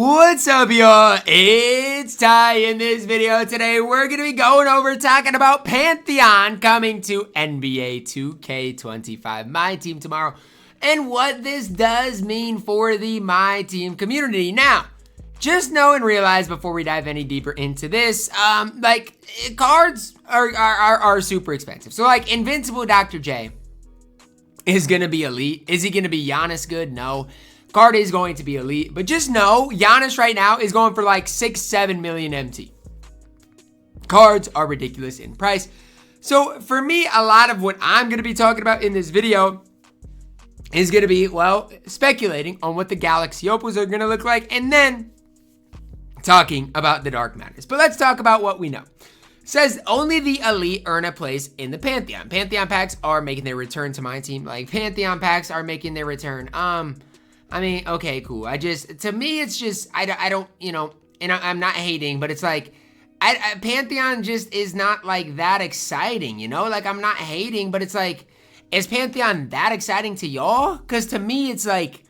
What's up, y'all? It's Ty. In this video today, we're going to be going over talking about Pantheon coming to NBA 2K25 MyTEAM tomorrow and what this does mean for the MyTEAM community. Now, just know and realize before we dive any deeper into this, cards are super expensive. So like Invincible Dr. J is going to be elite. Is he going to be Giannis good? No. Card is going to be elite, but just know Giannis right now is going for like 6-7 million MT. Cards are ridiculous in price. So for me, a lot of what I'm going to be talking about in this video is going to be, well, speculating on what the Galaxy Opals are going to look like and then talking about the Dark Matters. But let's talk about what we know. It says only the elite earn a place in the Pantheon. Pantheon packs are making their return to my team. Like Pantheon packs are making their return. I mean, okay, cool. To me, it's just, I don't, and I'm not hating, but it's like, Pantheon just is not like that exciting, Like I'm not hating, but it's like, is Pantheon that exciting to y'all? Because to me, it's like,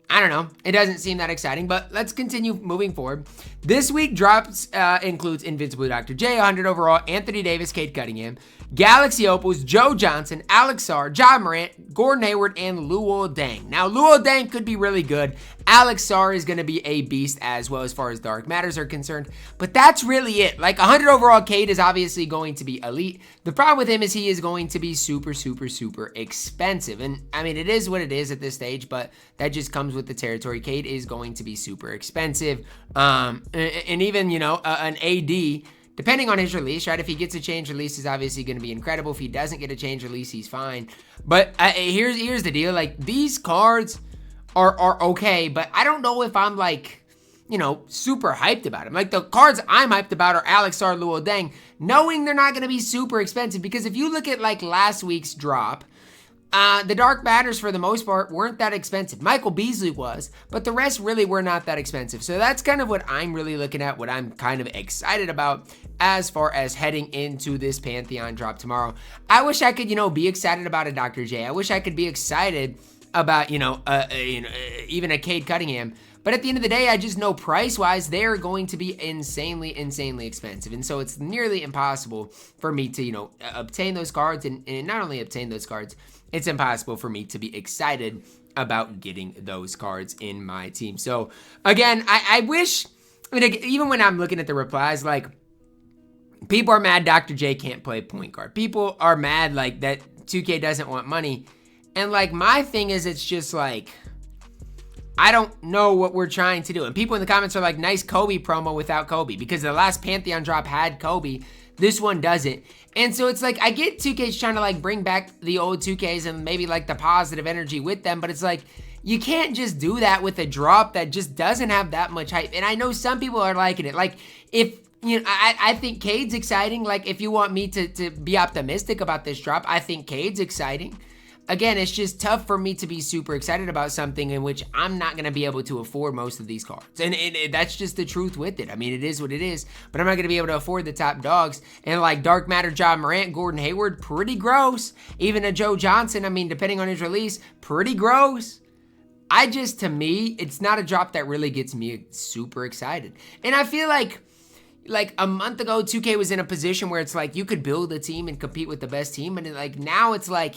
I don't know. It doesn't seem that exciting, but let's continue moving forward. This week drops includes Invincible Dr. J, 100 overall, Anthony Davis, Cade Cunningham, Galaxy Opals, Joe Johnson, Alex Sarr, Ja Morant, Gordon Hayward, and Luol Deng. Now, Luol Deng could be really good. Alex Sarr is going to be a beast as well as far as Dark Matters are concerned, but that's really it. Like 100 overall Cade is obviously going to be elite. The problem with him is he is going to be super, super, super expensive. And I mean, it is what it is at this stage, but that just comes with the territory. Cade is going to be super expensive. And even, an AD, depending on his release, right? If he gets a change release, he's obviously going to be incredible. If he doesn't get a change release, he's fine. But here's the deal. Like, these cards are okay, but I don't know if I'm like, super hyped about them. Like, the cards I'm hyped about are Alex Sarr, Luol Deng, knowing they're not going to be super expensive. Because if you look at, like, last week's drop, the Dark Matters, for the most part, weren't that expensive. Michael Beasley was, but the rest really were not that expensive. So that's kind of what I'm really looking at, what I'm kind of excited about as far as heading into this Pantheon drop tomorrow. I wish I could, be excited about a Dr. J. I wish I could be excited about, even a Cade Cunningham. But at the end of the day, I just know price-wise, they're going to be insanely, insanely expensive. And so it's nearly impossible for me to, obtain those cards. And not only obtain those cards, it's impossible for me to be excited about getting those cards in my team. So again, I wish, even when I'm looking at the replies, like, people are mad Dr. J can't play point guard. People are mad, like, that 2K doesn't want money. And, like, my thing is, it's just, like, I don't know what we're trying to do. And people in the comments are like, nice Kobe promo without Kobe. Because the last Pantheon drop had Kobe. This one doesn't. And so it's like, I get 2K's trying to, like, bring back the old 2Ks and maybe, like, the positive energy with them. But it's like, you can't just do that with a drop that just doesn't have that much hype. And I know some people are liking it. Like, if, I think Cade's exciting. Like, if you want me to be optimistic about this drop, I think Cade's exciting. Again, it's just tough for me to be super excited about something in which I'm not going to be able to afford most of these cards. And that's just the truth with it. I mean, it is what it is, but I'm not going to be able to afford the top dogs. And like Dark Matter, Ja Morant, Gordon Hayward, pretty gross. Even a Joe Johnson, I mean, depending on his release, pretty gross. To me, it's not a drop that really gets me super excited. And I feel like a month ago, 2K was in a position where it's like you could build a team and compete with the best team. And now it's like,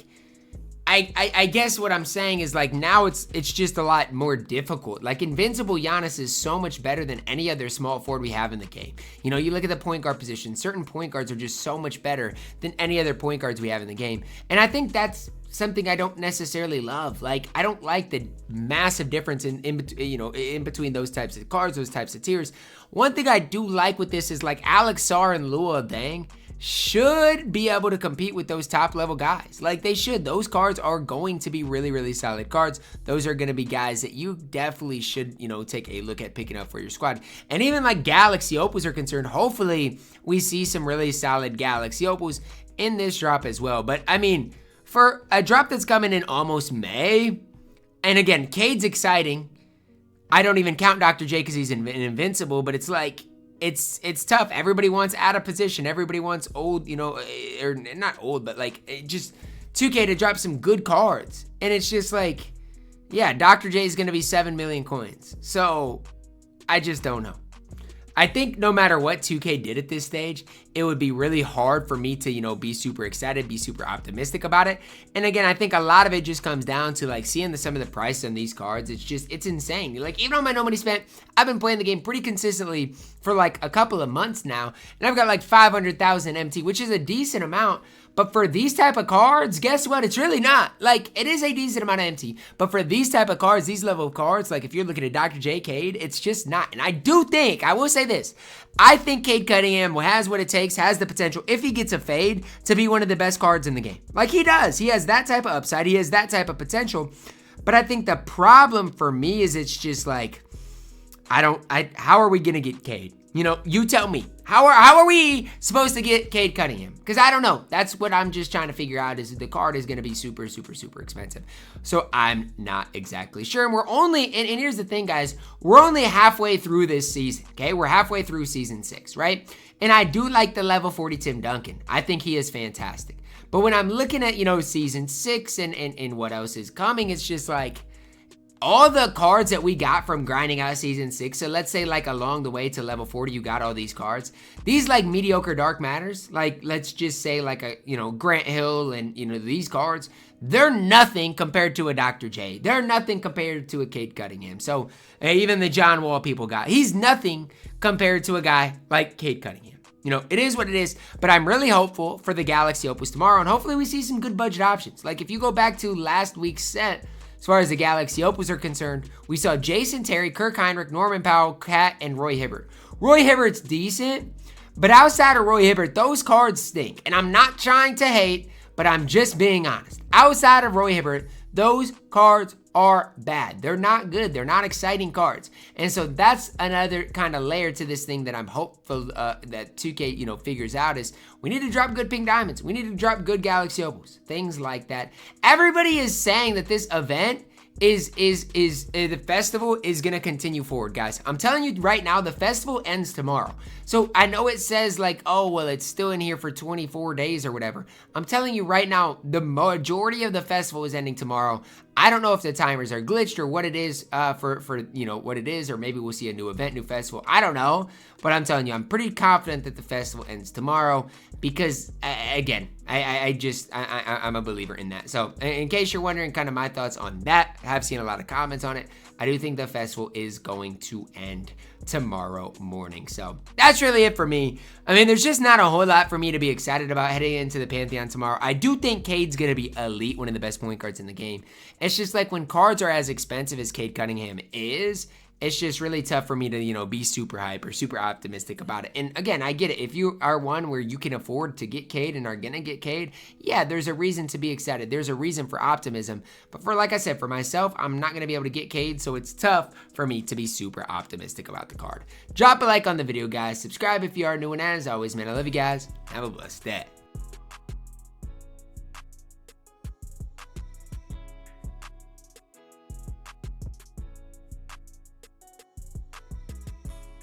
I guess what I'm saying is, like, now it's just a lot more difficult. Like, Invincible Giannis is so much better than any other small forward we have in the game. You look at the point guard position. Certain point guards are just so much better than any other point guards we have in the game. And I think that's something I don't necessarily love. Like, I don't like the massive difference in between those types of cards, those types of tiers. One thing I do like with this is, like, Alex Sarr and Luol Deng should be able to compete with those top level guys. Like, they should. Those cards are going to be really, really solid cards. Those are going to be guys that you definitely should, take a look at picking up for your squad. And even like Galaxy Opals are concerned, hopefully we see some really solid Galaxy Opals in this drop as well. But I mean, for a drop that's coming in almost May, and again, Cade's exciting. I don't even count Dr. J because he's invincible, but it's like, it's tough. Everybody wants out of position. Everybody wants old, or not old, but like just 2K to drop some good cards. And it's just like, yeah, Dr. J is going to be 7 million coins. So I just don't know. I think no matter what 2K did at this stage, it would be really hard for me to, you know, be super excited, be super optimistic about it. And again, I think a lot of it just comes down to like seeing some of the price on these cards. It's insane. Like, even on my no money spent, I've been playing the game pretty consistently for like a couple of months now. And I've got like 500,000 MT, which is a decent amount. But for these type of cards, guess what? It's really not. Like, it is a decent amount of MT. But for these type of cards, these level of cards, like if you're looking at Dr. J, Cade, it's just not. And I do think, I will say this, I think Cade Cunningham has what it takes, has the potential, if he gets a fade, to be one of the best cards in the game. Like, he does. He has that type of upside. He has that type of potential. But I think the problem for me is it's just like, how are we going to get Cade? You know, you tell me. How are we supposed to get Cade Cunningham? Because I don't know. That's what I'm just trying to figure out, is the card is going to be super, super, super expensive. So I'm not exactly sure. And we're only, and here's the thing, guys. We're only halfway through this season, okay? We're halfway through season 6, right? And I do like the level 40 Tim Duncan. I think he is fantastic. But when I'm looking at, you know, season 6 and what else is coming, it's just like, all the cards that we got from grinding out season 6, so let's say like along the way to level 40, you got all these cards. These like mediocre Dark Matters, like let's just say like a, you know, Grant Hill and, you know, these cards, they're nothing compared to a Dr. J. They're nothing compared to a Cade Cunningham. So even the John Wall people got, he's nothing compared to a guy like Cade Cunningham. You know, it is what it is, but I'm really hopeful for the Galaxy Opus tomorrow, and hopefully we see some good budget options. Like if you go back to last week's set, as far as the Galaxy Opus are concerned, we saw Jason Terry, Kirk Heinrich, Norman Powell, Cat, and Roy Hibbert. Roy Hibbert's decent, but outside of Roy Hibbert, those cards stink. And I'm not trying to hate, but I'm just being honest. Outside of Roy Hibbert, those cards are bad. They're not good. They're not exciting cards. And so that's another kind of layer to this thing that I'm hopeful that 2K, you know, figures out, is we need to drop good pink diamonds. We need to drop good Galaxy Opals, things like that. Everybody is saying that this event the festival is gonna continue forward, guys. I'm telling you right now, the festival ends tomorrow. So I know it says like, oh, well, it's still in here for 24 days or whatever. I'm telling you right now, the majority of the festival is ending tomorrow. I don't know if the timers are glitched or what it is for you know, what it is, or maybe we'll see a new event, new festival. I don't know, but I'm telling you, I'm pretty confident that the festival ends tomorrow because, again, I'm a believer in that. So in case you're wondering kind of my thoughts on that, I have seen a lot of comments on it. I do think the festival is going to end tomorrow morning. So that's really it for me. I mean, there's just not a whole lot for me to be excited about heading into the Pantheon tomorrow. I do think Cade's going to be elite, one of the best point guards in the game. It's just like when cards are as expensive as Cade Cunningham is, it's just really tough for me to, you know, be super hype or super optimistic about it. And again, I get it. If you are one where you can afford to get Cade and are going to get Cade, yeah, there's a reason to be excited. There's a reason for optimism. But for, like I said, for myself, I'm not going to be able to get Cade, so it's tough for me to be super optimistic about the card. Drop a like on the video, guys. Subscribe if you are new, and as always, man, I love you guys. Have a blessed day.